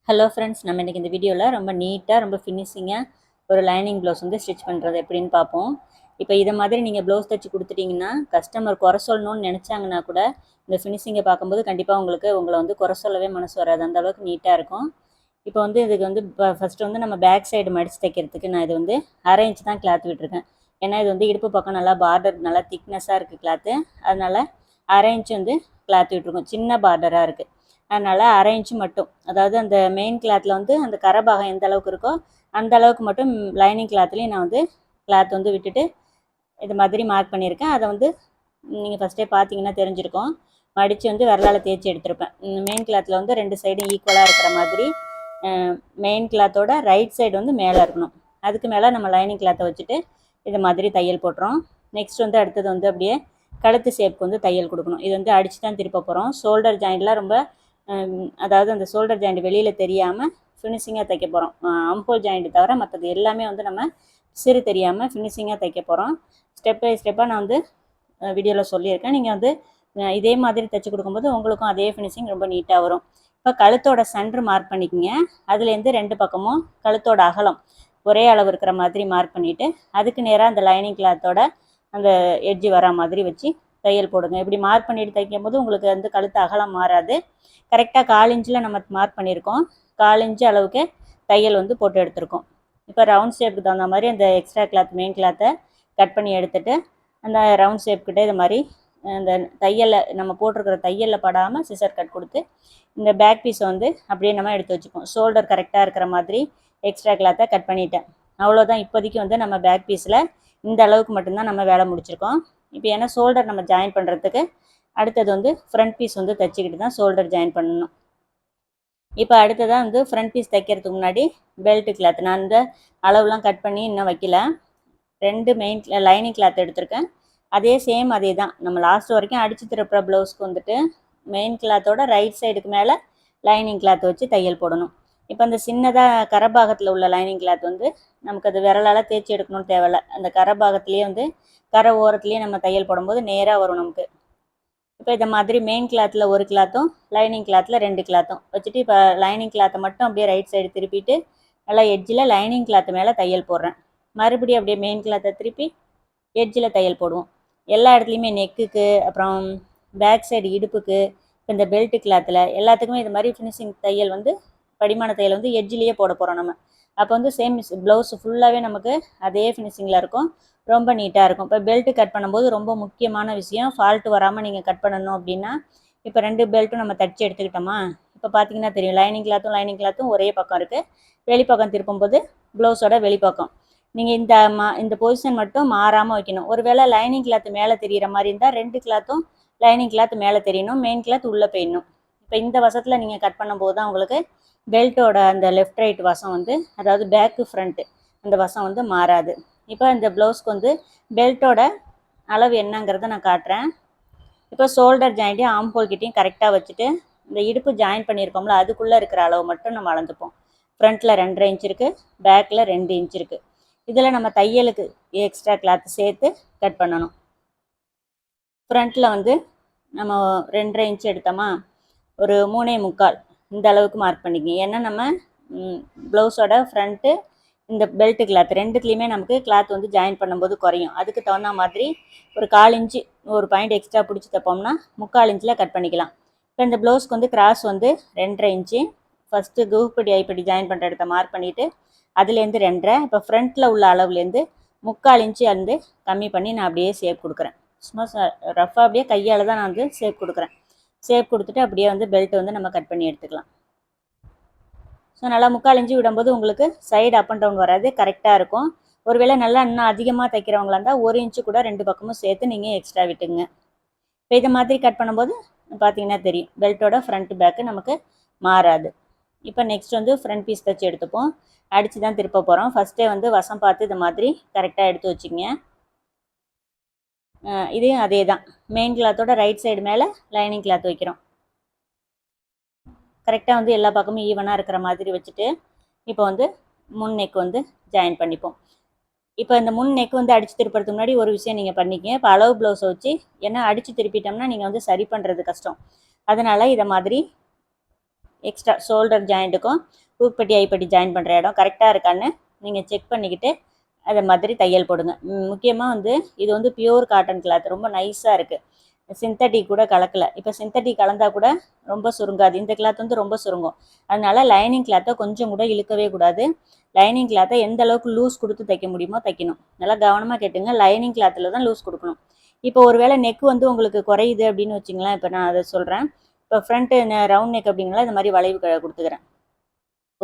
Hello friends, நம்ம இன்றைக்கி இந்த வீடியோவில் ரொம்ப நீட்டாக ரொம்ப ஃபினிஷிங்காக ஒரு லைனிங் ப்ளவுஸ் வந்து ஸ்டிச் பண்ணுறது எப்படின்னு பார்ப்போம். இப்போ இதை மாதிரி நீங்கள் ப்ளவுஸ் தைச்சி கொடுத்துட்டிங்கன்னா கஸ்டமர் குறை சொல்லணும்னு நினச்சாங்கன்னா கூட இந்த ஃபினிஷிங்கை பார்க்கும்போது கண்டிப்பாக உங்களை வந்து குறை சொல்லவே மனசு வராது, அந்த அளவுக்கு நீட்டாக இருக்கும். இப்போ வந்து இதுக்கு வந்து ஃபஸ்ட்டு வந்து நம்ம பேக் சைடு மடித்து தைக்கிறதுக்கு நான் இது வந்து 1/2 இன்ச் தான் கிளாத் விட்டுருக்கேன். ஏன்னா இது வந்து இடுப்பு பக்கம் நல்லா பார்டர் நல்லா திக்னஸாக இருக்குது கிளாத்து, அதனால் 1/2 இன்ச் வந்து கிளாத் விட்டுருக்கோம். சின்ன பார்டராக இருக்குது, அதனால் 1/2 இன்ச்சு மட்டும், அதாவது அந்த மெயின் கிளாத்தில் வந்து அந்த கரைபாகம் எந்த அளவுக்கு இருக்கோ அந்த அளவுக்கு மட்டும் லைனிங் கிளாத்லேயும் நான் வந்து கிளாத் வந்து விட்டுட்டு இது மாதிரி மார்க் பண்ணியிருக்கேன். அதை வந்து நீங்கள் ஃபஸ்ட்டே பார்த்தீங்கன்னா தெரிஞ்சிருக்கும். மடித்து வந்து விரலால் தேய்ச்சி எடுத்திருப்பேன். மெயின் கிளாத்தில் வந்து 2 சைடும் ஈக்குவலாக இருக்கிற மாதிரி மெயின் கிளாத்தோட ரைட் சைடு வந்து மேலே இருக்கணும். அதுக்கு மேலே நம்ம லைனிங் கிளாத்தை வச்சுட்டு இது மாதிரி தையல் போட்டுறோம். நெக்ஸ்ட் வந்து அடுத்தது வந்து அப்படியே கழுத்து ஷேப்புக்கு வந்து தையல் கொடுக்கணும். இது வந்து அடித்து தான் திருப்ப போகிறோம். ஷோல்டர் ஜாயிண்ட்லாம் ரொம்ப அதாவது அந்த ஷோல்டர் ஜாயிண்ட் வெளியில் தெரியாமல் ஃபினிஷிங்காக தைக்க போகிறோம். அம்போல் ஜாயிண்ட் தவிர மற்றது எல்லாமே வந்து நம்ம சிறு தெரியாமல் ஃபினிஷிங்காக தைக்க போகிறோம். ஸ்டெப் பை ஸ்டெப்பாக நான் வந்து வீடியோவில் சொல்லியிருக்கேன். நீங்கள் வந்து இதே மாதிரி தைச்சி கொடுக்கும்போது உங்களுக்கும் அதே ஃபினிஷிங் ரொம்ப நீட்டாக வரும். இப்போ கழுத்தோட சென்டர் மார்க் பண்ணிக்கோங்க. அதுலேருந்து 2 பக்கமும் கழுத்தோட அகலம் ஒரே அளவு இருக்கிற மாதிரி மார்க் பண்ணிவிட்டு அதுக்கு நேராக அந்த லைனிங் கிளாத்தோட அந்த எட்ஜி வரா மாதிரி வச்சு தையல் போடுங்க. இப்படி மார்க் பண்ணிவிட்டு தைக்கும் போது உங்களுக்கு வந்து கழுத்து அகலம் மாறாது. கரெக்டாக 1/4 இன்ச்சில் நம்ம மார்க் பண்ணியிருக்கோம். 1/4 இன்ச்சு அளவுக்கு தையல் வந்து போட்டு எடுத்திருக்கோம். இப்போ ரவுண்ட் ஷேப்புக்கு தகுந்த மாதிரி அந்த எக்ஸ்ட்ரா கிளாத் மெயின் கிளாத்தை கட் பண்ணி எடுத்துகிட்டு அந்த ரவுண்ட் ஷேப்கிட்ட இது மாதிரி இந்த தையலில் நம்ம போட்டிருக்கிற தையலில் படாமல் சிசர் கட் கொடுத்து இந்த பேக் பீஸை வந்து அப்படியே நம்ம எடுத்து வச்சுப்போம். ஷோல்டர் கரெக்டாக இருக்கிற மாதிரி எக்ஸ்ட்ரா கிளாத்தை கட் பண்ணிட்டேன். அவ்வளோதான். இப்போதைக்கு வந்து நம்ம பேக் பீஸில் இந்த அளவுக்கு மட்டும்தான் நம்ம வேலை முடிச்சிருக்கோம். இப்போ ஏன்னா ஷோல்டர் நம்ம ஜாயின் பண்ணுறதுக்கு அடுத்தது வந்து ஃப்ரண்ட் பீஸ் வந்து தைச்சிக்கிட்டு தான் ஷோல்டர் ஜாயின் பண்ணணும். இப்போ அடுத்ததாக வந்து ஃப்ரண்ட் பீஸ் தைக்கிறதுக்கு முன்னாடி பெல்ட்டு கிளாத் நான் இந்த அளவுலாம் கட் பண்ணி இன்னும் வைக்கல. 2 மெயின் லைனிங் கிளாத் எடுத்திருக்கேன். அதே சேம் அதே தான் நம்ம லாஸ்ட் வரைக்கும் அடித்து திருப்புற ப்ளவுஸ்க்கு வந்துட்டு மெயின் கிளாத்தோட ரைட் சைடுக்கு மேலே லைனிங் கிளாத் வச்சு தையல் போடணும். இப்போ அந்த சின்னதாக கரைபாகத்தில் உள்ள லைனிங் கிளாத் வந்து நமக்கு அது விரலால் தேய்ச்சி எடுக்கணும்னு தேவையில்ல. அந்த கரைபாகத்துலேயே வந்து கரை ஓரத்துலேயே நம்ம தையல் போடும்போது நேராக வரும் நமக்கு. இப்போ இதை மாதிரி மெயின் கிளாத்தில் ஒரு கிளாத்தும் லைனிங் கிளாத்தில் 2 கிளாத்தும் வச்சுட்டு இப்போ லைனிங் கிளாத்தை மட்டும் அப்படியே ரைட் சைடு திருப்பிட்டு நல்லா எட்ஜில் லைனிங் கிளாத்து மேலே தையல் போடுறேன். மறுபடியும் அப்படியே மெயின் கிளாத்தை திருப்பி எட்ஜில் தையல் போடுவோம். எல்லா இடத்துலையுமே நெக்குக்கு, அப்புறம் பேக் சைடு இடுப்புக்கு, இப்போ இந்த பெல்ட்டு கிளாத்தில் எல்லாத்துக்குமே இது மாதிரி ஃபினிஷிங் தையல் வந்து படிமான தையல் வந்து எட்ஜிலேயே போட போகிறோம் நம்ம. அப்போ வந்து சேம் ப்ளவுஸ் ஃபுல்லாகவே நமக்கு அதே ஃபினிஷிங்கில் இருக்கும், ரொம்ப நீட்டாக இருக்கும். இப்போ பெல்ட்டு கட் பண்ணும்போது ரொம்ப முக்கியமான விஷயம், ஃபால்ட்டு வராமல் நீங்கள் கட் பண்ணணும் அப்படின்னா, இப்போ 2 பெல்ட்டும் நம்ம தைச்சி எடுத்துக்கிட்டோமா, இப்போ பார்த்தீங்கன்னா தெரியும் லைனிங் கிளாத்தும் ஒரே பக்கம் இருக்குது. வெளிப்பக்கம் திருப்பும்போது ப்ளவுஸோட வெளிப்பக்கம் நீங்கள் இந்த பொசிஷன் மட்டும் மாறாமல் வைக்கணும். ஒருவேளை லைனிங் கிளாத்து மேலே தெரிகிற மாதிரி இருந்தால் 2 கிளாத்தும் லைனிங் கிளாத் மேலே தெரியணும், மெயின் கிளாத் உள்ளே போயிடணும். இப்போ இந்த வசத்தில் நீங்கள் கட் பண்ணும்போது தான் உங்களுக்கு பெல்ட்டோட அந்த லெஃப்ட் ரைட் வசம் வந்து, அதாவது பேக்கு ஃப்ரண்ட்டு அந்த வசம் வந்து மாறாது. இப்போ இந்த ப்ளவுஸ்க்கு வந்து பெல்ட்டோட அளவு என்னங்கிறத நான் காட்டுறேன். இப்போ ஷோல்டர் ஜாயிண்ட்டையும் ஆம்போல் கிட்டையும் கரெக்டாக வச்சுட்டு இந்த இடுப்பு ஜாயின் பண்ணியிருக்கோம்ல அதுக்குள்ளே இருக்கிற அளவு மட்டும் நம்ம அளந்துப்போம். ஃப்ரண்ட்டில் 2.5 இன்ச் இருக்குது, பேக்கில் 2 இன்ச் இருக்குது. இதில் நம்ம தையலுக்கு எக்ஸ்ட்ரா கிளாத் சேர்த்து கட் பண்ணணும். ஃப்ரண்ட்டில் வந்து நம்ம 2.5 இன்ச் எடுத்தோமா, ஒரு 3.25 இந்த அளவுக்கு மார்க் பண்ணிக்கங்க. ஏன்னா நம்ம ப்ளவுஸோட ஃப்ரண்ட்டு இந்த பெல்ட்டு கிளாத் ரெண்டுத்துலேயுமே நமக்கு கிளாத் வந்து ஜாயின் பண்ணும்போது குறையும். அதுக்கு தகுந்த மாதிரி ஒரு 1/4 இன்ச்சு ஒரு பாயிண்ட் எக்ஸ்ட்ரா பிடிச்சி தைப்போம்னா 3/4 இன்ச்சில் கட் பண்ணிக்கலாம். இப்போ இந்த ப்ளவுஸ்க்கு வந்து கிராஸ் வந்து 2.5 இன்ச்சு. ஃபஸ்ட்டு குஹுப்படி ஐப்படி ஜாயின் பண்ணுற இடத்த மார்க் பண்ணிவிட்டு அதுலேருந்து 2.5, இப்போ ஃப்ரண்ட்டில் உள்ள அளவுலேருந்து 3/4 இன்ச்சு வந்து கம்மி பண்ணி நான் அப்படியே ஷேப் கொடுக்குறேன். சும்மா ரஃபாக அப்படியே கையால் தான் நான் வந்து ஷேப் கொடுக்குறேன். ஷேப் கொடுத்துட்டு அப்படியே வந்து பெல்ட் வந்து நம்ம கட் பண்ணி எடுத்துக்கலாம். ஸோ நல்லா 3/4 இன்ச்சு விடும்போது உங்களுக்கு சைடு அப் அண்ட் டவுன் வராது, கரெக்டாக இருக்கும். ஒருவேளை நல்லா இன்னும் அதிகமாக தைக்கிறவங்களா இருந்தால் 1 இன்ச்சு கூட 2 பக்கமும் சேர்த்து நீங்கள் எக்ஸ்ட்ரா விட்டுங்க. இப்போ இதை மாதிரி கட் பண்ணும்போது பார்த்தீங்கன்னா தெரியும் பெல்ட்டோட ஃப்ரண்ட் பேக்கு நமக்கு மாறாது. இப்போ நெக்ஸ்ட் வந்து ஃப்ரண்ட் பீஸ் தைச்சி எடுத்துப்போம். அடித்து தான் திருப்ப போகிறோம். ஃபஸ்ட்டே வந்து வசம் பார்த்து இது மாதிரி கரெக்டாக எடுத்து வச்சுங்க. இதையும் அதே தான் மெயின் கிளாத்தோட ரைட் சைடு மேலே லைனிங் கிளாத் வைக்கிறோம். கரெக்டாக வந்து எல்லா பக்கமும் ஈவனாக இருக்கிற மாதிரி வச்சுட்டு இப்போ வந்து முன் நெக் வந்து ஜாயின் பண்ணிப்போம். இப்போ இந்த முன் நெக் வந்து அடித்து திருப்புறதுக்கு முன்னாடி ஒரு விஷயம் நீங்கள் பண்ணிக்கங்க. இப்போ அளவு ப்ளவுஸை வச்சு, ஏன்னா அடித்து திருப்பிட்டோம்னா நீங்கள் வந்து சரி பண்ணுறது கஷ்டம். அதனால் இதை மாதிரி எக்ஸ்ட்ரா ஷோல்டர் ஜாயிண்ட்டுக்கும் ஹூக்பட்டி ஐப்பட்டி ஜாயின் பண்ணுற இடம் கரெக்டாக இருக்கான்னு நீங்கள் செக் பண்ணிக்கிட்டு அதை மாதிரி தையல் போடுங்க. முக்கியமாக வந்து இது வந்து பியூர் காட்டன் கிளாத், ரொம்ப நைஸாக இருக்குது. சிந்தட்டிக் கூட கலக்கலை. இப்போ சிந்தட்டிக் கலந்தால் கூட ரொம்ப சுருங்காது. இந்த கிளாத் வந்து ரொம்ப சுருங்கும். அதனால லைனிங் கிளாத்தை கொஞ்சம் கூட இழுக்கவே கூடாது. லைனிங் கிளாத்தை எந்த அளவுக்கு லூஸ் கொடுத்து தைக்க முடியுமோ தைக்கணும். நல்லா கவனமாக கேட்டுங்க. லைனிங் கிளாத்தில் தான் லூஸ் கொடுக்கணும். இப்போ ஒரு வேளை நெக் வந்து உங்களுக்கு குறையுது அப்படின்னு வச்சிங்களேன். இப்போ நான் அதை சொல்கிறேன். இப்போ ஃப்ரண்ட்டு ரவுண்ட் நெக் அப்படிங்களா இந்த மாதிரி வளைவு கொடுத்துக்கிறேன்.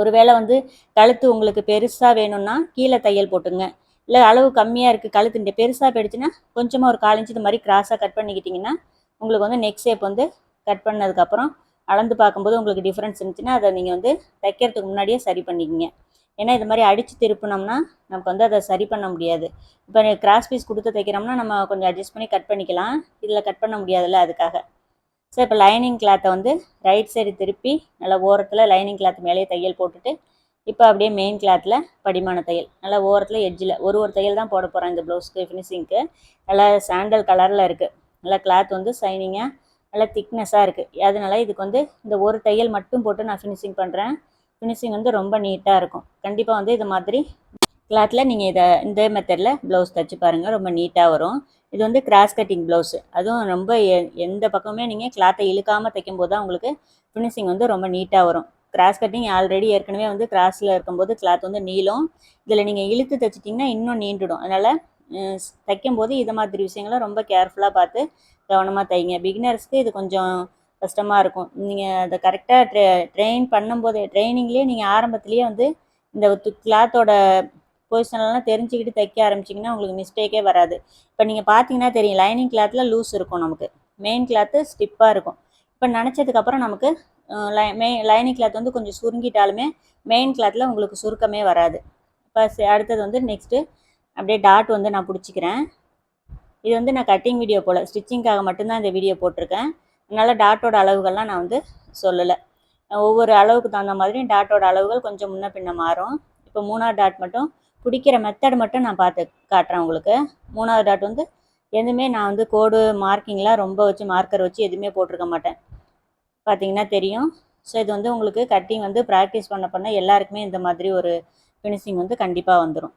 ஒரு வேளை வந்து கழுத்து உங்களுக்கு பெருசாக வேணும்னா கீழே தையல் போட்டுங்க. இல்லை அளவு கம்மியாக இருக்குது, கழுத்து இந்த பெருசாக போயிடுச்சுன்னா கொஞ்சமாக ஒரு 1/4 இன்ச்சு இந்த மாதிரி கிராஸாக கட் பண்ணிக்கிட்டிங்கன்னா உங்களுக்கு வந்து நெக் ஷேப் வந்து கட் பண்ணதுக்கப்புறம் அளந்து பார்க்கும்போது உங்களுக்கு டிஃப்ரென்ஸ் இருந்துச்சுன்னா அதை நீங்கள் வந்து தைக்கிறதுக்கு முன்னாடியே சரி பண்ணிக்கிங்க. ஏன்னா இது மாதிரி அடித்து திருப்பினோம்னா நமக்கு வந்து அதை சரி பண்ண முடியாது. இப்போ கிராஸ் பீஸ் கொடுத்து தைக்கிறோம்னா நம்ம கொஞ்சம் அட்ஜஸ்ட் பண்ணி கட் பண்ணிக்கலாம். இதில் கட் பண்ண முடியாதுல்ல, அதுக்காக. ஸோ இப்போ லைனிங் கிளாத்தை வந்து ரைட் சைடு திருப்பி நல்லா ஓரத்தில் லைனிங் கிளாத் மேலேயே தையல் போட்டுட்டு இப்போ அப்படியே மெயின் கிளாத்தில் படிமான தையல் நல்லா ஓரத்தில் எட்ஜில் ஒரு தையல் தான் போட போகிறேன் இந்த ப்ளவுஸ்க்கு ஃபினிஷிங்க்கு. நல்லா சாண்டல் கலரில் இருக்குது. நல்லா கிளாத் வந்து ஷைனிங்காக நல்லா திக்னஸாக இருக்குது. அதனால இதுக்கு வந்து இந்த ஒரு தையல் மட்டும் போட்டு நான் ஃபினிஷிங் பண்ணுறேன். ஃபினிஷிங் வந்து ரொம்ப நீட்டாக இருக்கும். கண்டிப்பாக வந்து இது மாதிரி கிளாத்தில் நீங்கள் இதை இந்த மெத்தடில் ப்ளவுஸ் தைச்சி பாருங்கள், ரொம்ப நீட்டாக வரும். இது வந்து கிராஸ் கட்டிங் ப்ளவுஸு, அதுவும் ரொம்ப எந்த பக்கமே நீங்கள் கிளாத்தை இழுக்காமல் தைக்கும்போது தான் உங்களுக்கு ஃபினிஷிங் வந்து ரொம்ப நீட்டாக வரும். கிராஸ் கட்டிங் ஆல்ரெடி ஏற்கனவே வந்து கிராஸில் இருக்கும்போது கிளாத் வந்து நீளம், இதில் நீங்கள் இழுத்து தைச்சிட்டிங்கன்னா இன்னும் நீண்டுடும். அதனால் தைக்கும்போது இதை மாதிரி விஷயங்களை ரொம்ப கேர்ஃபுல்லாக பார்த்து கவனமாக தைங்க. பிகினர்ஸ்க்கு இது கொஞ்சம் கஷ்டமாக இருக்கும். நீங்கள் அதை கரெக்டாக ட்ரெயின் பண்ணும்போது ட்ரைனிங்லேயே நீங்கள் ஆரம்பத்துலேயே வந்து இந்த கிளாத்தோட பொசிஷன்லாம் தெரிஞ்சுக்கிட்டு தைக்க ஆரம்பிச்சிங்கன்னா உங்களுக்கு மிஸ்டேக்கே வராது. இப்போ நீங்கள் பார்த்தீங்கன்னா தெரியும், லைனிங் கிளாத்தில் லூஸ் இருக்கும், நமக்கு மெயின் கிளாத்து ஸ்டிப்பாக இருக்கும். இப்போ நினச்சதுக்கப்புறம் நமக்கு லைனிங் கிளாத் வந்து கொஞ்சம் சுருங்கிட்டாலுமே மெயின் கிளாத்தில் உங்களுக்கு சுருக்கமே வராது. இப்போ அடுத்தது வந்து நெக்ஸ்ட்டு அப்படியே டாட் வந்து நான் பிடிச்சிக்கிறேன். இது வந்து நான் கட்டிங் வீடியோ போல் ஸ்டிச்சிங்காக மட்டும்தான் இந்த வீடியோ போட்டிருக்கேன். அதனால் டாட்டோட அளவுகள்லாம் நான் வந்து சொல்லலை. ஒவ்வொரு அளவுக்கு தகுந்த மாதிரி டாட்டோட அளவுகள் கொஞ்சம் முன்ன பின்ன மாறும். இப்போ 3ஆவது டாட் மட்டும் பிடிக்கிற மெத்தட் மட்டும் நான் பார்த்து காட்டுறேன் உங்களுக்கு. 3ஆவது டாட் வந்து எதுவுமே நான் வந்து கோடு மார்க்கிங்லாம் ரொம்ப வச்சு மார்க்கர் வச்சு எதுவுமே போட்டிருக்க மாட்டேன். பார்த்தீங்கன்னா தெரியும். ஸோ இது வந்து உங்களுக்கு கட்டிங் வந்து ப்ராக்டிஸ் பண்ண எல்லாருக்குமே இந்த மாதிரி ஒரு ஃபினிஷிங் வந்து கண்டிப்பாக வந்துடும்.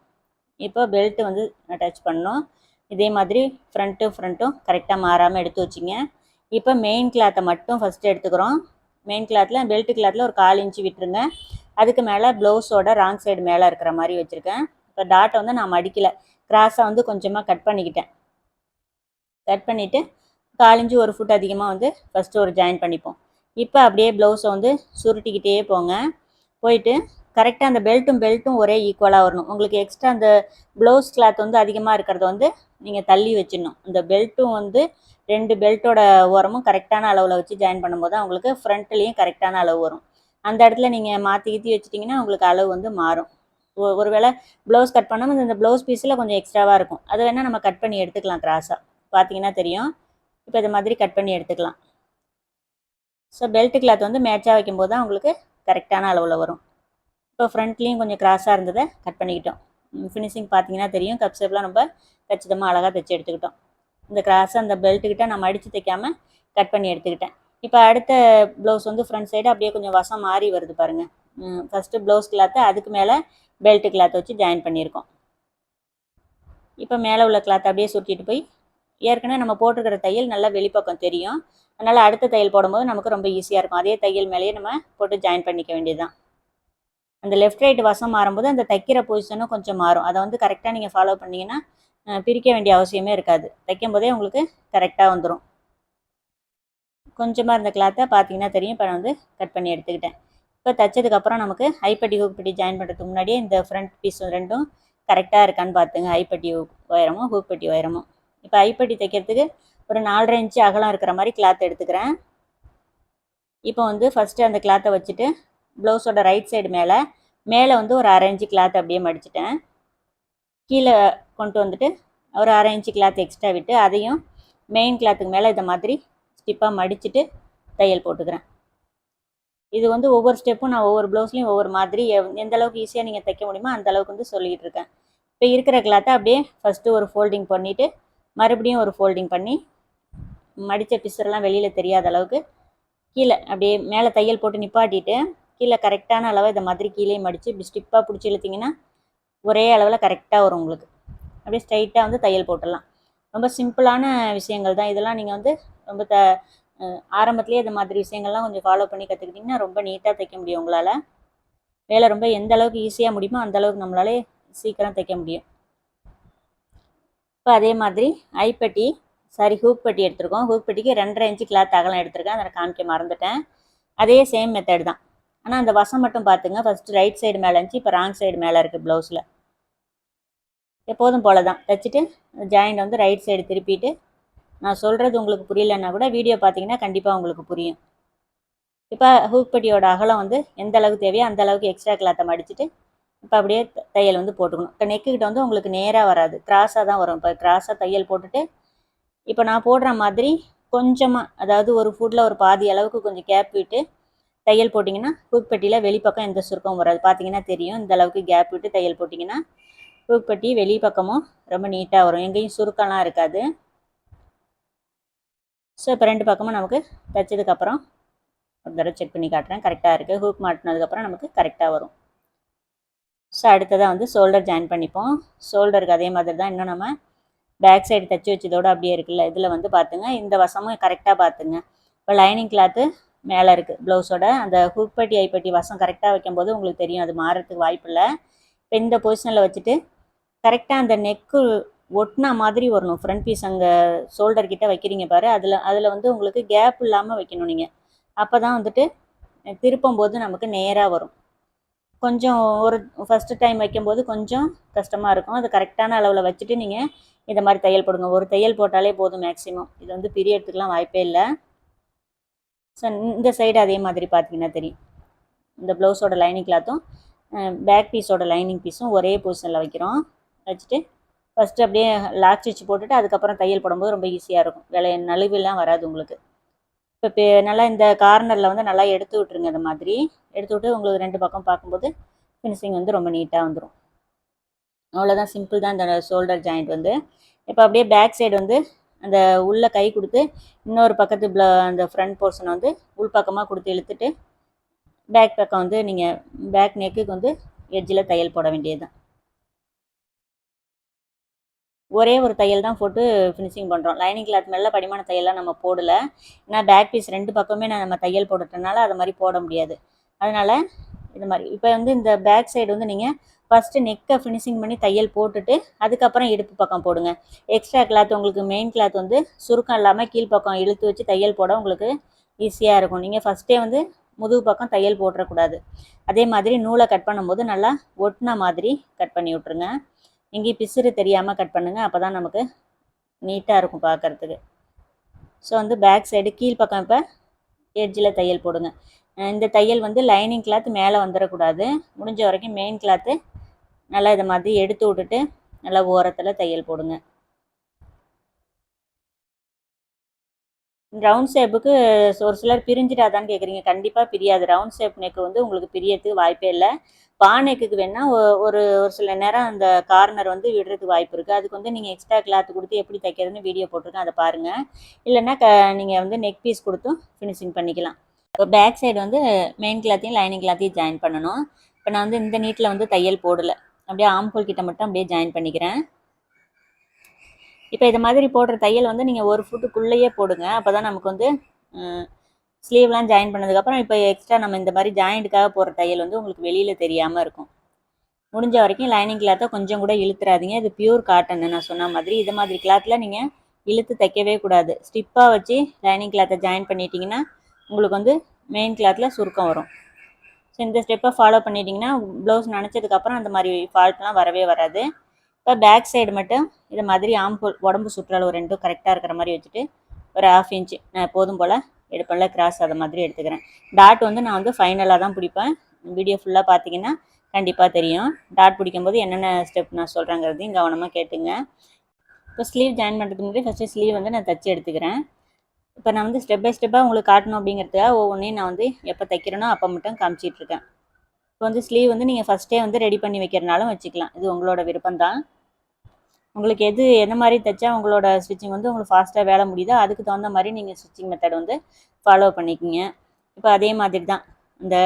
இப்போ பெல்ட்டு வந்து அட்டாச் பண்ணோம். இதே மாதிரி ஃப்ரண்ட்டும் கரெக்டாக மாறாமல் எடுத்து வச்சிங்க. இப்போ மெயின் கிளாத்தை மட்டும் ஃபஸ்ட்டு எடுத்துக்கிறோம். மெயின் கிளாத்தில் பெல்ட்டு கிளாத்தில் ஒரு 1/4 இன்ச்சு விட்டுருங்க. அதுக்கு மேலே ப்ளவுஸோட ராங் சைடு மேலே இருக்கிற மாதிரி வச்சுருக்கேன். இப்போ டாட்டை வந்து நான் மடிக்கலை, கிராஸாக வந்து கொஞ்சமாக கட் பண்ணிக்கிட்டேன். கட் பண்ணிவிட்டு 1/4 இன்ச்சு 1 ஃபுட் அதிகமாக வந்து ஃபஸ்ட்டு ஒரு ஜாயின் பண்ணிப்போம். இப்போ அப்படியே ப்ளவுஸை வந்து சுருட்டிக்கிட்டே போங்க. போயிட்டு கரெக்டாக அந்த பெல்ட்டும் ஒரே ஈக்குவலாக வரணும். உங்களுக்கு எக்ஸ்ட்ரா அந்த ப்ளவுஸ் கிளாத் வந்து அதிகமாக இருக்கிறத வந்து நீங்கள் தள்ளி வச்சிடணும். அந்த பெல்ட்டும் வந்து 2 பெல்ட்டோட ஓரமும் கரெக்டான அளவில் வச்சு ஜாயின் பண்ணும்போது தான் உங்களுக்கு ஃப்ரண்ட்லேயும் கரெக்டான அளவு வரும். அந்த இடத்துல நீங்கள் மாற்றி கீற்றி வச்சிட்டிங்கன்னா உங்களுக்கு அளவு வந்து மாறும். ஒருவேளை ப்ளவுஸ் கட் பண்ணாமல் இந்த ப்ளவுஸ் பீஸில் கொஞ்சம் எக்ஸ்ட்ராவாக இருக்கும், அதை வேணால் நம்ம கட் பண்ணி எடுத்துக்கலாம் கிராஸாக. பார்த்தீங்கன்னா தெரியும். இப்போ இது மாதிரி கட் பண்ணி எடுத்துக்கலாம். ஸோ பெல்ட் கிளாத் வந்து மேட்சாக வைக்கும்போது தான் உங்களுக்கு கரெக்டான அளவில் வரும். இப்போ ஃப்ரண்ட்லேயும் கொஞ்சம் கிராஸாக இருந்ததை கட் பண்ணிக்கிட்டோம். ஃபினிஷிங் பார்த்தீங்கன்னா தெரியும். கப் ஷேப்லாம் நம்ம கச்சிதமாக அழகாக தைச்சி எடுத்துக்கிட்டோம். இந்த கிராஸை அந்த பெல்ட்டுக்கிட்ட நம்ம அடித்து தைக்காமல் கட் பண்ணி எடுத்துக்கிட்டேன். இப்போ அடுத்த ப்ளவுஸ் வந்து ஃப்ரண்ட் சைடு அப்படியே கொஞ்சம் வசம் மாறி வருது பாருங்கள். ஃபஸ்ட்டு ப்ளவுஸ் கிளாத்தை அதுக்கு மேலே பெல்ட்டு கிளாத்தை வச்சு ஜாயின் பண்ணியிருக்கோம். இப்போ மேலே உள்ள கிளாத்தை அப்படியே சுட்டிட்டு போய் ஏற்கனவே நம்ம போட்டுக்கிற தையல் நல்லா வெளிப்பக்கம் தெரியும். அதனால் அடுத்த தையல் போடும்போது நமக்கு ரொம்ப ஈஸியாக இருக்கும். அதே தையல் மேலேயே நம்ம போட்டு ஜாயின் பண்ணிக்க வேண்டியது தான். அந்த லெஃப்ட் ரைட் வசம் மாறும்போது அந்த தைக்கிற பொசிஷனும் கொஞ்சம் மாறும். அதை வந்து கரெக்டாக நீங்கள் ஃபாலோ பண்ணிங்கன்னா பிரிக்க வேண்டிய அவசியமே இருக்காது. தைக்கும் போதே உங்களுக்கு கரெக்டாக வந்துடும். கொஞ்சமாக இருந்த கிளாத்தை பார்த்தீங்கன்னா தெரியும். இப்போ நான் வந்து கட் பண்ணி எடுத்துக்கிட்டேன். இப்போ தைச்சதுக்கப்புறம் நமக்கு ஐப்பட்டி ஹூக்பட்டி ஜாயின் பண்ணுறதுக்கு முன்னாடியே இந்த ஃப்ரண்ட் பீஸ் ரெண்டும் கரெக்டாக இருக்கான்னு பார்த்துங்க. ஐப்பட்டி உயரமும் ஹூக்பட்டி உயரமும். இப்போ ஐப்பட்டி தைக்கிறதுக்கு ஒரு 4.5 இன்ச்சு அகலம் இருக்கிற மாதிரி கிளாத் எடுத்துக்கிறேன். இப்போ வந்து ஃபஸ்ட்டு அந்த கிளாத்தை வச்சுட்டு ப்ளவுஸோட ரைட் சைடு மேலே வந்து ஒரு 1/2 இன்ச்சு கிளாத் அப்படியே மடிச்சிட்டேன். கீழே கொண்டு வந்துட்டு ஒரு 1/2 இன்ச்சு கிளாத் எக்ஸ்ட்ரா விட்டு அதையும் மெயின் கிளாத்துக்கு மேலே இதை மாதிரி ஸ்டிப்பாக மடிச்சுட்டு தையல் போட்டுக்கிறேன். இது வந்து ஒவ்வொரு ஸ்டெப்பும் நான் ஒவ்வொரு ப்ளவுஸ்லையும் ஒவ்வொரு மாதிரி எந்த அளவுக்கு ஈஸியாக நீங்கள் தைக்க முடியுமோ அந்த அளவுக்கு வந்து சொல்லிகிட்டு இருக்கேன். இப்போ இருக்கிற கிளாத்தை அப்படியே ஃபஸ்ட்டு ஒரு ஃபோல்டிங் பண்ணிவிட்டு மறுபடியும் ஒரு ஃபோல்டிங் பண்ணி மடித்த பிசரெல்லாம் வெளியில் தெரியாத அளவுக்கு கீழே அப்படியே மேலே தையல் போட்டு நிப்பாட்டிட்டு கீழே கரெக்டான அளவை இதை மாதிரி கீழே மடித்து இப்படி ஸ்டிப்பாக பிடிச்சி இழுத்திங்கன்னா ஒரே அளவில் கரெக்டாக வரும் உங்களுக்கு. அப்படியே ஸ்ட்ரைட்டாக வந்து தையல் போட்டுடலாம். ரொம்ப சிம்பிளான விஷயங்கள் தான் இதெல்லாம். நீங்கள் வந்து ரொம்ப ஆரம்பத்துலேயே இந்த மாதிரி விஷயங்கள்லாம் கொஞ்சம் ஃபாலோ பண்ணி கற்றுக்கிட்டிங்கன்னா ரொம்ப நீட்டாக தைக்க முடியும் உங்களால். வேலை ரொம்ப எந்த அளவுக்கு ஈஸியாக முடியுமோ அந்த அளவுக்கு நம்மளாலே சீக்கிரம் தைக்க முடியும். இப்போ அதே மாதிரி ஐப்பட்டி ஹூக் பட்டி எடுத்துருக்கோம். ஹூக் பட்டிக்கு 2.5 இன்ச்சு கிளாத் அகலம் எடுத்திருக்கேன். அதை காமிக்க மறந்துட்டேன். அதே சேம் மெத்தட் தான். ஆனால் அந்த வசம் மட்டும் பார்த்துங்க. ஃபஸ்ட்டு ரைட் சைடு மேலே இருந்துச்சு, இப்போ ராங் சைடு மேலே இருக்குது ப்ளவுஸில். எப்போதும் போல தான் தைச்சிட்டு ஜாயிண்ட் வந்து ரைட் சைடு திருப்பிட்டு, நான் சொல்கிறது உங்களுக்கு புரியலைன்னா கூட வீடியோ பார்த்தீங்கன்னா கண்டிப்பாக உங்களுக்கு புரியும். இப்போ ஹூக் பட்டியோட அகலம் வந்து எந்த அளவுக்கு தேவையோ அந்த அளவுக்கு எக்ஸ்ட்ரா கிளாத்தை மடிச்சுட்டு இப்போ அப்படியே தையல் வந்து போட்டுக்கணும். இப்போ நெக்குக்கிட்ட வந்து உங்களுக்கு நேராக வராது, கிராஸாக தான் வரும். இப்போ கிராஸாக தையல் போட்டுட்டு இப்போ நான் போடுற மாதிரி கொஞ்சமாக, அதாவது ஒரு ஃபுட்டில் ஒரு பாதி அளவுக்கு கொஞ்சம் கேப் விட்டு தையல் போட்டிங்கன்னா ஹூக் பட்டியில் வெளிப்பக்கம் எந்த சுருக்கம் வராது. பார்த்தீங்கன்னா தெரியும். இந்த அளவுக்கு கேப் விட்டு தையல் போட்டிங்கன்னா ஹூக் பட்டி வெளி பக்கமும் ரொம்ப நீட்டாக வரும். எங்கேயும் சுருக்கம்லாம் இருக்காது. ஸோ இப்போ 2 பக்கமும் நமக்கு தைச்சதுக்கப்புறம் ஒரு தடவை செக் பண்ணி காட்டுறேன். கரெக்டாக இருக்குது. ஹூக் மாட்டினதுக்கப்புறம் நமக்கு கரெக்டாக வரும். ஸோ அடுத்ததாக வந்து ஷோல்டர் ஜாயின் பண்ணிப்போம். ஷோல்டருக்கு அதே மாதிரி தான். இன்னும் நம்ம பேக் சைடு தைச்சி வச்சதோடு அப்படியே இருக்குல்ல, இதில் வந்து பார்த்துங்க இந்த வசமும் கரெக்டாக பார்த்துங்க. இப்போ லைனிங் கிளாத்து மேலே இருக்குது ப்ளவுஸோட. அந்த ஹூக் பட்டி ஐப்பட்டி வசம் கரெக்டாக வைக்கும்போது உங்களுக்கு தெரியும், அது மாறத்துக்கு வாய்ப்பு இல்லை. இப்போ இந்த பொசிஷனில் வச்சுட்டு கரெக்டாக அந்த நெக்கு ஒட்டினா மாதிரி வரணும். ஃப்ரண்ட் பீஸ் அங்கே ஷோல்டர் கிட்டே வைக்கிறீங்க பாரு, அதில் வந்து உங்களுக்கு கேப் இல்லாமல் வைக்கணும் நீங்கள். அப்போ தான் வந்துட்டு திருப்பும் போது நமக்கு நேராக வரும். கொஞ்சம் ஒரு ஃபஸ்ட்டு டைம் வைக்கும்போது கொஞ்சம் கஷ்டமாக இருக்கும். அது கரெக்டான அளவில் வச்சுட்டு நீங்கள் இந்த மாதிரி தையல் போடுங்க. ஒரு தையல் போட்டாலே போதும் மேக்ஸிமம். இது வந்து பிரியறதுக்குலாம் வாய்ப்பே இல்லை. ஸோ இந்த சைடு அதே மாதிரி பார்த்தீங்கன்னா தெரியும். இந்த ப்ளவுஸோட லைனிங் கிளாத்தும் பேக் பீஸோட லைனிங் பீஸும் ஒரே பொசிஷனில் வைக்கிறோம். வச்சுட்டு ஃபஸ்ட்டு அப்படியே லாக் ஸ்டிச் போட்டுட்டு அதுக்கப்புறம் தையல் போடும்போது ரொம்ப ஈஸியாக இருக்கும். நழுவெல்லாம் வராது உங்களுக்கு. இப்போ நல்லா இந்த கார்னரில் வந்து நல்லா எடுத்து விட்ருங்க. இந்த மாதிரி எடுத்து விட்டு உங்களுக்கு 2 பக்கம் பார்க்கும்போது ஃபினிஷிங் வந்து ரொம்ப நீட்டாக வந்துடும். அவ்வளோதான், சிம்பிள் தான் இந்த ஷோல்டர் ஜாயிண்ட் வந்து. இப்போ அப்படியே பேக் சைடு வந்து அந்த உள்ளே கை கொடுத்து இன்னொரு பக்கத்து அந்த ஃப்ரண்ட் போர்ஷனை வந்து உள் பக்கமாக கொடுத்து இழுத்துட்டு பேக் பக்கம் வந்து நீங்கள் பேக் நெக்குக்கு வந்து எட்ஜில் தையல் போட வேண்டியது தான். ஒரே ஒரு தையல் தான் போட்டு ஃபினிஷிங் பண்ணுறோம். லைனிங் கிளாத் மேலே படிமான தையல்லாம் நம்ம போடலை. ஏன்னா பேக் பீஸ் 2 பக்கமே நம்ம தையல் போட்டுட்டனால அதை மாதிரி போட முடியாது. அதனால் இது மாதிரி இப்போ வந்து இந்த பேக் சைடு வந்து நீங்கள் ஃபஸ்ட்டு நெக்கை ஃபினிஷிங் பண்ணி தையல் போட்டுட்டு அதுக்கப்புறம் இடுப்பு பக்கம் போடுங்க. எக்ஸ்ட்ரா கிளாத் உங்களுக்கு மெயின் கிளாத் வந்து சுருக்கம் இல்லாமல் கீழ்ப்பக்கம் இழுத்து வச்சு தையல் போட உங்களுக்கு ஈஸியாக இருக்கும். நீங்கள் ஃபஸ்ட்டே வந்து முதுகு பக்கம் தையல் போட்டுறக்கூடாது. அதே மாதிரி நூலை கட் பண்ணும்போது நல்லா ஒட்டின மாதிரி கட் பண்ணி விட்ருங்க. எங்கேயும் பிசுறு தெரியாமல் கட் பண்ணுங்கள். அப்போ தான் நமக்கு நீட்டாக இருக்கும் பார்க்குறதுக்கு. ஸோ வந்து பேக் சைடு கீழ்ப்பக்கம் இப்போ எட்ஜில் தையல் போடுங்க. இந்த தையல் வந்து லைனிங் கிளாத் மேலே வந்துடக்கூடாது. முடிஞ்ச வரைக்கும் மெயின் கிளாத்து நல்லா இதை மாதிரி எடுத்து விட்டுட்டு நல்லா ஓரத்தில் தையல் போடுங்க. ரவுண்ட் ஷேப்புக்கு ஒரு சிலர் பிரிஞ்சிடாதான்னு கேட்குறீங்க. கண்டிப்பாக பிரியாது. ரவுண்ட் ஷேப் நெக்கு வந்து உங்களுக்கு பிரியறதுக்கு வாய்ப்பே இல்லை. பா நெக்குக்கு வேணால் ஒரு சில நேரம் அந்த கார்னர் வந்து விடுறதுக்கு வாய்ப்பு இருக்குது. அதுக்கு வந்து நீங்கள் எக்ஸ்ட்ரா கிளாத் கொடுத்து எப்படி தைக்கிறதுன்னு வீடியோ போட்டிருக்கேன், அதை பாருங்கள். இல்லைன்னா நீங்கள் வந்து நெக் பீஸ் கொடுத்தும் ஃபினிஷிங் பண்ணிக்கலாம். இப்போ பேக் சைடு வந்து மெயின் கிளாத்தையும் லைனிங் கிளாத்தையும் ஜாயின் பண்ணணும். இப்போ நான் வந்து இந்த நீட்டில் வந்து தையல் போடலை. அப்படியே ஆம்கோல் கிட்ட மட்டும் அப்படியே ஜாயின் பண்ணிக்கிறேன். இப்போ இது மாதிரி போடுற தையல் வந்து நீங்கள் ஒரு ஃபுட்டுக்குள்ளேயே போடுங்க. அப்போ தான் நமக்கு வந்து ஸ்லீவ்லாம் ஜாயின் பண்ணதுக்கப்புறம் இப்போ எக்ஸ்ட்ரா நம்ம இந்த மாதிரி ஜாயிண்ட்டுக்காக போடுற தையல் வந்து உங்களுக்கு வெளியில் தெரியாமல் இருக்கும். முடிஞ்ச வரைக்கும் லைனிங் கிளாத்தை கொஞ்சம் கூட இழுத்துறாதீங்க. இது பியூர் காட்டன். நான் சொன்ன மாதிரி இது மாதிரி கிளாத்தில் நீங்கள் இழுத்து தைக்கவே கூடாது. ஸ்டிப்பாக வச்சு லைனிங் கிளாத்தை ஜாயின் பண்ணிட்டீங்கன்னா உங்களுக்கு வந்து மெயின் கிளாத்தில் சுருக்கம் வரும். ஸோ இந்த ஸ்டெப்பை ஃபாலோ பண்ணிட்டீங்கன்னா ப்ளவுஸ் நனைச்சதுக்கப்புறம் அந்த மாதிரி ஃபால்ட்லாம் வரவே வராது. இப்போ பேக் சைடு மட்டும் இது மாதிரி ஆம்ஹோல் உடம்பு சுற்றளவு ரெண்டும் கரெக்டாக இருக்கிற மாதிரி வச்சுட்டு ஒரு 1/2 இன்ச்சு நான் எப்போதும் போல் எடுப்பேன்ல கிராஸ் அதை மாதிரி எடுத்துக்கிறேன். டாட் வந்து நான் வந்து ஃபைனலாக தான் பிடிப்பேன். வீடியோ ஃபுல்லாக பார்த்தீங்கன்னா கண்டிப்பாக தெரியும். டாட் பிடிக்கும்போது என்னென்ன ஸ்டெப் நான் சொல்கிறேங்கிறதையும் கவனமாக கேட்டுங்க. இப்போ ஸ்லீவ் ஜாயின் பண்ணுறதுக்கு முன்னாடி ஃபஸ்ட்டு ஸ்லீவ் வந்து நான் தைச்சி எடுத்துக்கிறேன். இப்போ நான் வந்து ஸ்டெப் பை ஸ்டெப்பாக உங்களுக்கு காட்டணும் அப்படிங்கிறதுக்காக ஒவ்வொன்றையும் நான் வந்து எப்போ தைக்கிறேனோ அப்போ மட்டும் காமிச்சிட்ருக்கேன். இப்போ வந்து ஸ்லீவ் வந்து நீங்கள் ஃபஸ்ட்டே வந்து ரெடி பண்ணி வைக்கிறனாலும் வச்சுக்கலாம். இது உங்களோட விருப்பம்தான். உங்களுக்கு எந்த மாதிரி தைச்சா உங்களோட ஸ்டிச்சிங் வந்து உங்களுக்கு ஃபாஸ்ட்டாக வேலை முடியுதோ அதுக்கு தகுந்த மாதிரி நீங்கள் ஸ்டிச்சிங் மெத்தட் வந்து ஃபாலோ பண்ணிக்கோங்க. இப்போ அதே மாதிரி தான் இந்த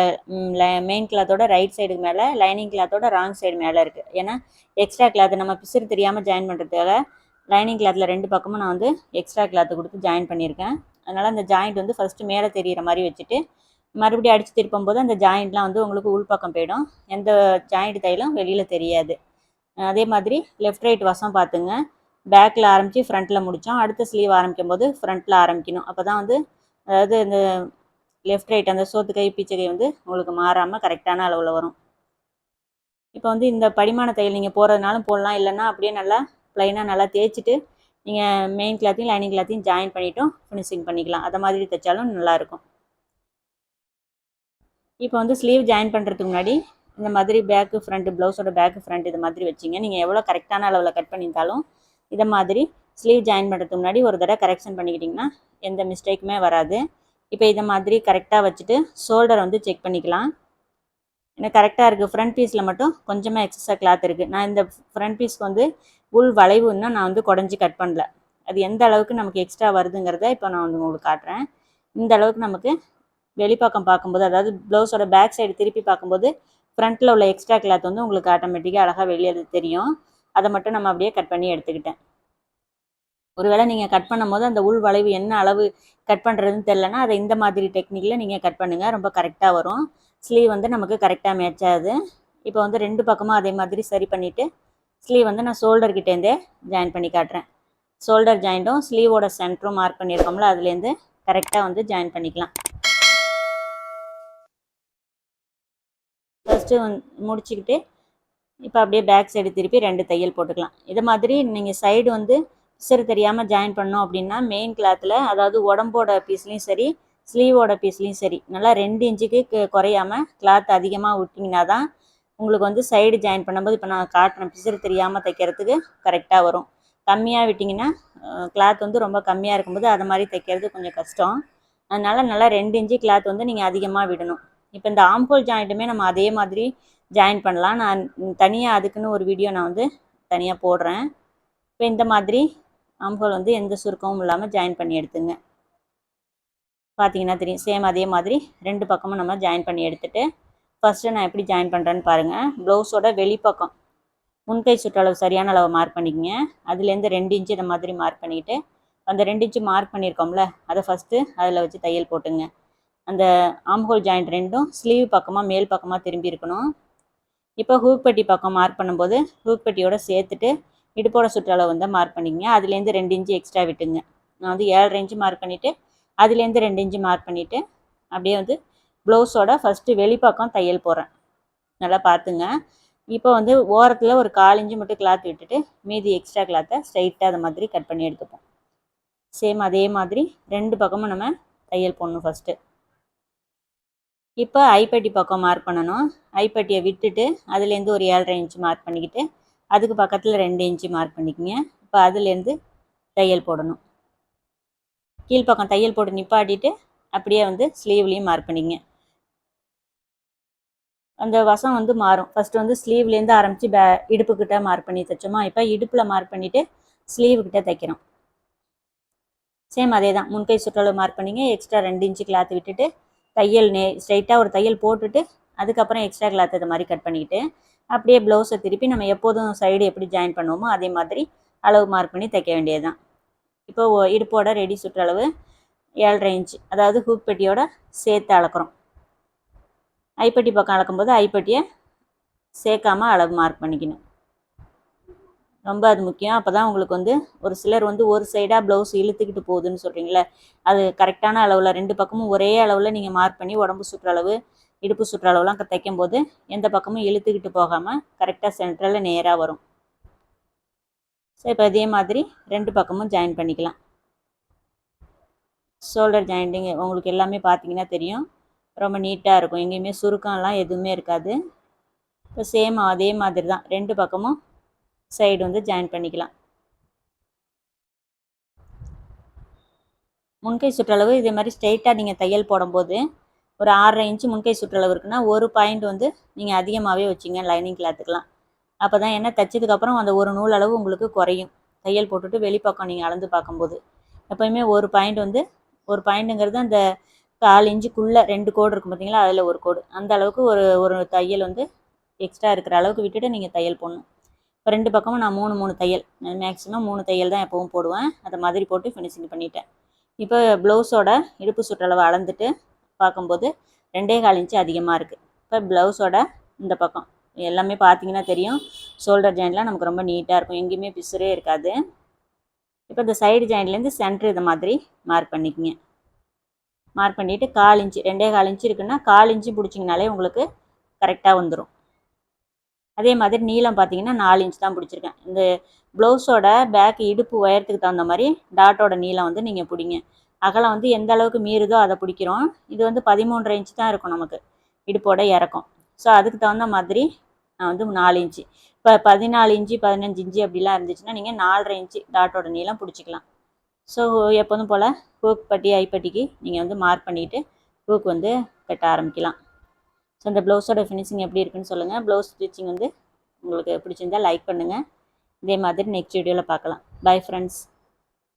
மெயின் கிளாத்தோட ரைட் சைடுக்கு மேலே லைனிங் கிளாத்தோட ராங் சைடு மேலே இருக்குது. ஏன்னா எக்ஸ்ட்ரா கிளாத்து நம்ம பிசுறு தெரியாமல் ஜாயின் பண்ணுறதுக்காக லைனிங் கிளாத்தில் 2 பக்கமும் நான் வந்து எக்ஸ்ட்ரா கிளாத்து கொடுத்து ஜாயின் பண்ணியிருக்கேன். அதனால் அந்த ஜாயிண்ட் வந்து ஃபஸ்ட்டு மேலே தெரிகிற மாதிரி வச்சுட்டு மறுபடியும் அடித்து திருப்பும்போது அந்த ஜாயிண்ட்லாம் வந்து உங்களுக்கு உள்பக்கம் போயிடும். எந்த ஜாயிண்ட் தையலும் வெளியில் தெரியாது. அதே மாதிரி லெஃப்ட் ரைட் வசம் பார்த்துங்க. பேக்கில் ஆரம்பித்து ஃப்ரண்ட்டில் முடித்தோம். அடுத்த ஸ்லீவ் ஆரம்பிக்கும் போது ஃப்ரண்ட்டில் ஆரம்பிக்கணும். அப்போ தான் வந்து அதாவது இந்த லெஃப்ட் ரைட் அந்த சோத்து கை பீச்சை கை வந்து உங்களுக்கு மாறாமல் கரெக்டான அளவில் வரும். இப்போ வந்து இந்த படிமான தையல் நீங்கள் போடுறதுனாலும் போடலாம், இல்லைன்னா அப்படியே நல்லா ப்ளைனாக நல்லா தேய்ச்சிட்டு நீங்கள் மெயின் கிளாத்தையும் லைனிங் கிளாத்தையும் ஜாயின் பண்ணிவிட்டும் ஃபினிஷிங் பண்ணிக்கலாம். அதை மாதிரி தைச்சாலும் நல்லாயிருக்கும். இப்போ வந்து ஸ்லீவ் ஜாயின் பண்ணுறதுக்கு முன்னாடி இந்த மாதிரி பேக்கு ஃப்ரண்ட்டு ப்ளவுஸோட பேக்கு ஃப்ரண்ட் இது மாதிரி வச்சிங்க. நீங்கள் எவ்வளோ கரெக்டான அளவில் கட் பண்ணியிருந்தாலும் இதை மாதிரி ஸ்லீவ் ஜாயின் பண்ணுறதுக்கு முன்னாடி ஒரு தடவை கரெக்ஷன் பண்ணிக்கிட்டிங்கன்னா எந்த மிஸ்டேக்குமே வராது. இப்போ இதை மாதிரி கரெக்டாக வச்சுட்டு ஷோல்டரை வந்து செக் பண்ணிக்கலாம். எனக்கு கரெக்டாக இருக்குது. ஃப்ரண்ட் பீஸில் மட்டும் கொஞ்சமாக எக்ஸஸாக கிளாத் இருக்குது. நான் இந்த ஃப்ரண்ட் பீஸ்க்கு வந்து உள் வளைவு இன்னும் நான் வந்து குடஞ்சி கட் பண்ணல. அது எந்த அளவுக்கு நமக்கு எக்ஸ்ட்ரா வருதுங்கிறத இப்போ நான் வந்து உங்களுக்கு காட்டுறேன். இந்த அளவுக்கு நமக்கு வெளிப்பக்கம் பார்க்கும்போது, அதாவது ப்ளவுஸோட பேக் சைடு திருப்பி பார்க்கும்போது ஃப்ரண்ட்டில் உள்ள எக்ஸ்ட்ரா கிளாத் வந்து உங்களுக்கு ஆட்டோமேட்டிக்காக அழகாக வெளியே தெரியும். அதை மட்டும் நம்ம அப்படியே கட் பண்ணி எடுத்துக்கிட்டேன். ஒருவேளை நீங்கள் கட் பண்ணும் போது அந்த உள் வளைவு என்ன அளவு கட் பண்ணுறதுன்னு தெரிலனா அதை இந்த மாதிரி டெக்னிக்கில் நீங்கள் கட் பண்ணுங்கள். ரொம்ப கரெக்டாக வரும். ஸ்லீவ் வந்து நமக்கு கரெக்டாக மேட்ச் ஆகுது. இப்போ வந்து 2 பக்கமும் அதே மாதிரி சரி பண்ணிவிட்டு ஸ்லீவ் வந்து நான் ஷோல்டர்கிட்டேருந்தே ஜாயின் பண்ணி காட்டுறேன். ஷோல்டர் ஜாயிண்ட்டும் ஸ்லீவோட சென்டரும் மார்க் பண்ணியிருக்கோம்ல, அதுலேருந்து கரெக்டாக வந்து ஜாயின் பண்ணிக்கலாம். ஃபஸ்ட்டு முடிச்சுக்கிட்டு இப்போ அப்படியே பேக் சைடு திருப்பி 2 தையல் போட்டுக்கலாம். இது மாதிரி நீங்கள் சைடு வந்து பிசுறு தெரியாமல் ஜாயின் பண்ணோம் அப்படின்னா மெயின் கிளாத்தில், அதாவது உடம்போட பீஸ்லேயும் சரி ஸ்லீவோட பீஸ்லேயும் சரி நல்லா 2 இன்ச்சுக்கு குறையாமல் கிளாத் அதிகமாக விட்டிங்கன்னா தான் உங்களுக்கு வந்து சைடு ஜாயின் பண்ணும்போது இப்போ நான் காட்டுறேன் பிசுறு தெரியாமல் தைக்கிறதுக்கு கரெக்டாக வரும். கம்மியாக விட்டிங்கன்னா கிளாத் வந்து ரொம்ப கம்மியாக இருக்கும்போது அதை மாதிரி தைக்கிறது கொஞ்சம் கஷ்டம். அதனால் நல்லா 2 இன்ச்சு கிளாத் வந்து நீங்கள் அதிகமாக விடணும். இப்போ இந்த ஆம்ஹோல் ஜாயிண்ட்டுமே நம்ம அதே மாதிரி ஜாயின் பண்ணலாம். நான் தனியாக அதுக்குன்னு ஒரு வீடியோ நான் வந்து தனியாக போடுறேன். இப்போ இந்த மாதிரி ஆம்ஹோல் வந்து எந்த சுருக்கமும் இல்லாமல் ஜாயின் பண்ணி எடுத்துங்க. பார்த்தீங்கன்னா தெரியும். சேம் அதே மாதிரி 2 பக்கமும் நம்ம ஜாயின் பண்ணி எடுத்துகிட்டு ஃபஸ்ட்டு நான் எப்படி ஜாயின் பண்ணுறேன்னு பாருங்கள். ப்ளவுஸோட வெளிப்பக்கம் முன்கை சுற்றளவு சரியான அளவு மார்க் பண்ணிக்கங்க. அதுலேருந்து 2 இன்ச்சு இந்த மாதிரி மார்க் பண்ணிக்கிட்டு அந்த 2 இன்ச்சு மார்க் பண்ணியிருக்கோம்ல அதை ஃபஸ்ட்டு அதில் வச்சு தையல் போட்டுங்க. அந்த ஆம்ஹோல் ஜாயிண்ட் 2ம் ஸ்லீவ் பக்கமாக மேல் பக்கமாக திரும்பி இருக்கணும். இப்போ ஹூக் பட்டி பக்கம் மார்க் பண்ணும்போது ஹூக் பட்டியோட சேர்த்துட்டு இடுப்போட சுற்றளவு வந்து மார்க் பண்ணிக்கங்க. அதுலேருந்து 2 இன்ச்சு எக்ஸ்ட்ரா விட்டுங்க. நான் வந்து 7.5 இன்ச்சு மார்க் பண்ணிவிட்டு அதுலேருந்து 2 இன்ச்சு மார்க் பண்ணிவிட்டு அப்படியே வந்து ப்ளவுஸோட ஃபஸ்ட்டு வெளிப்பக்கம் தையல் போடுறேன். நல்லா பார்த்துங்க. இப்போ வந்து ஓரத்தில் ஒரு 1/4 இன்ச்சு மட்டும் கிளாத் விட்டுட்டு மீதி எக்ஸ்ட்ரா கிளாத்தை ஸ்ட்ரைட்டாக அதை மாதிரி கட் பண்ணி எடுத்துப்போம். சேம் அதே மாதிரி 2 பக்கமும் நம்ம தையல் போடணும் ஃபஸ்ட்டு. இப்போ ஐப்பட்டி பக்கம் மார்க் பண்ணணும். ஐப்பட்டியை விட்டுட்டு அதுலேருந்து ஒரு 7.5 இன்ச்சு மார்க் பண்ணிக்கிட்டு அதுக்கு பக்கத்தில் 2 இன்ச்சு மார்க் பண்ணிக்கோங்க. இப்போ அதுலேருந்து தையல் போடணும். கீழ்ப்பக்கம் தையல் போட்டு நிப்பாட்டிட்டு அப்படியே வந்து ஸ்லீவ்லேயும் மார்க் பண்ணிங்க. அந்த வசம் வந்து மாறும். ஃபஸ்ட்டு வந்து ஸ்லீவ்லேருந்து ஆரம்பித்து இடுப்புக்கிட்ட மார்க் பண்ணி தைச்சோமா, இப்போ இடுப்பில் மார்க் பண்ணிவிட்டு ஸ்லீவுக்கிட்ட தைக்கிறோம். சேம் அதே தான். முன்கை சுற்றளவு மார்க் பண்ணிங்க. எக்ஸ்ட்ரா 2 இன்ச்சு கிளாத் விட்டுட்டு தையல் ஸ்ட்ரைட்டாக ஒரு தையல் போட்டுட்டு அதுக்கப்புறம் எக்ஸ்ட்ரா கிளாத் இது மாதிரி கட் பண்ணிக்கிட்டு அப்படியே ப்ளவுஸை திருப்பி நம்ம எப்போதும் சைடு எப்படி ஜாயின் பண்ணுவோமோ அதே மாதிரி அளவு மார்க் பண்ணி தைக்க வேண்டியது தான். இப்போ இடுப்போட ரெடி சுற்றளவு 7.5 இன்ச்சு, அதாவது ஹூக் பெட்டியோட சேர்த்து அளக்குறோம். ஐப்பட்டி பக்கம் அளக்கும்போது ஐப்பட்டியை சேர்க்காமல் அளவு மார்க் பண்ணிக்கணும். ரொம்ப அது முக்கியம். அப்போ தான் உங்களுக்கு வந்து ஒரு சிலர் வந்து ஒரு சைடாக ப்ளவுஸ் இழுத்துக்கிட்டு போகுதுன்னு சொல்கிறீங்களே, அது கரெக்டான அளவில் 2 பக்கமும் ஒரே அளவில் நீங்கள் மார்க் பண்ணி உடம்பு சுற்றளவு இடுப்பு சுற்றளவுலாம் தைக்கும்போது எந்த பக்கமும் இழுத்துக்கிட்டு போகாமல் கரெக்டாக சென்டரில் நேராக வரும். ஸோ இப்போ இதே மாதிரி 2 பக்கமும் ஜாயின் பண்ணிக்கலாம். ஷோல்டர் ஜாயிண்டிங் உங்களுக்கு எல்லாமே பார்த்தீங்கன்னா தெரியும். ரொம்ப நீட்டாக இருக்கும். எங்கேயுமே சுருக்கம்லாம் எதுவுமே இருக்காது. இப்போ சேம் அதே மாதிரி தான் 2 பக்கமும் சைடு வந்து ஜாயின் பண்ணிக்கலாம். முன்கை சுற்றளவு இதே மாதிரி ஸ்ட்ரெயிட்டாக நீங்கள் தையல் போடும்போது ஒரு 6.5 இன்ச்சு முன்கை சுற்றளவு இருக்குன்னா ஒரு பாயிண்ட் வந்து நீங்கள் அதிகமாகவே வச்சிங்க லைனிங் கிளாத்துக்கெலாம். அப்போ தான் என்ன தைச்சதுக்கப்புறம் அந்த ஒரு நூல் அளவு உங்களுக்கு குறையும். தையல் போட்டுட்டு வெளிப்பக்கம் நீங்கள் அளந்து பார்க்கும்போது எப்போயுமே ஒரு பாயிண்ட் வந்து ஒரு பாயிண்ட்டுங்கிறது அந்த 1/4 இன்ச்சுக்குள்ளே 2 கோடு இருக்கும் பார்த்தீங்களா, அதில் ஒரு கோடு அந்த அளவுக்கு ஒரு ஒரு தையல் வந்து எக்ஸ்ட்ரா இருக்கிற அளவுக்கு விட்டுட்டு நீங்கள் தையல் போடணும். இப்போ 2 பக்கமும் நான் 3 தையல் மேக்ஸிமம் 3 தையல் தான் எப்பவும் போடுவேன். அதை மாதிரி போட்டு ஃபினிஷிங் பண்ணிட்டேன். இப்போ ப்ளவுஸோட இடுப்பு சுற்றளவு அளந்துட்டு பார்க்கும்போது 2.25 இன்ச்சு அதிகமாக இருக்குது. இப்போ ப்ளவுஸோட இந்த பக்கம் எல்லாமே பார்த்தீங்கன்னா தெரியும், ஷோல்டர் ஜாயின்ட்லாம் நமக்கு ரொம்ப நீட்டாக இருக்கும், எங்கேயுமே பிசுறே இருக்காது. இப்போ இந்த சைடு ஜாயின்ட்லேருந்து சென்டர் இதை மாதிரி மார்க் பண்ணிக்கங்க. மார்க் பண்ணிவிட்டு 1/4 இன்ச்சு 2.25 இன்ச்சு இருக்குன்னா 1/4 இன்ச்சு பிடிச்சிங்கனாலே உங்களுக்கு கரெக்டாக வந்துடும். அதே மாதிரி நீளம் பார்த்தீங்கன்னா 4 இன்ச் தான் பிடிச்சிருக்கேன். இந்த ப்ளவுஸோட பேக் இடுப்பு உயரத்துக்கு தகுந்த மாதிரி டாட்டோட நீளம் வந்து நீங்கள் பிடிங்க. அகலம் வந்து எந்த அளவுக்கு மீறுதோ அதை பிடிக்கிறோம். இது வந்து 13.5 இன்ச்சு தான் இருக்கும் நமக்கு இடுப்போட இறக்கம். ஸோ அதுக்கு தகுந்த மாதிரி நான் வந்து 4 இன்ச்சு. இப்போ 14 இன்ச்சு 15 இன்ச்சு அப்படிலாம் இருந்துச்சுன்னா நீங்கள் 4.5 இன்ச்சு டாட்டோட நீளம் பிடிச்சிக்கலாம். ஸோ எப்போதும் போல் ஹூக் பட்டி ஐப்பட்டிக்கு நீங்கள் வந்து மார்க் பண்ணிவிட்டு ஹூக் வந்து கட்ட ஆரம்பிக்கலாம். ஸோ இந்த ப்ளவுஸோட ஃபினிஷிங் எப்படி இருக்குன்னு சொல்லுங்கள். ப்ளவுஸ் ஸ்டிச்சிங் வந்து உங்களுக்கு பிடிச்சிருந்தால் லைக் பண்ணுங்கள். இதே மாதிரி நெக்ஸ்ட் வீடியோவில் பார்க்கலாம். Bye friends.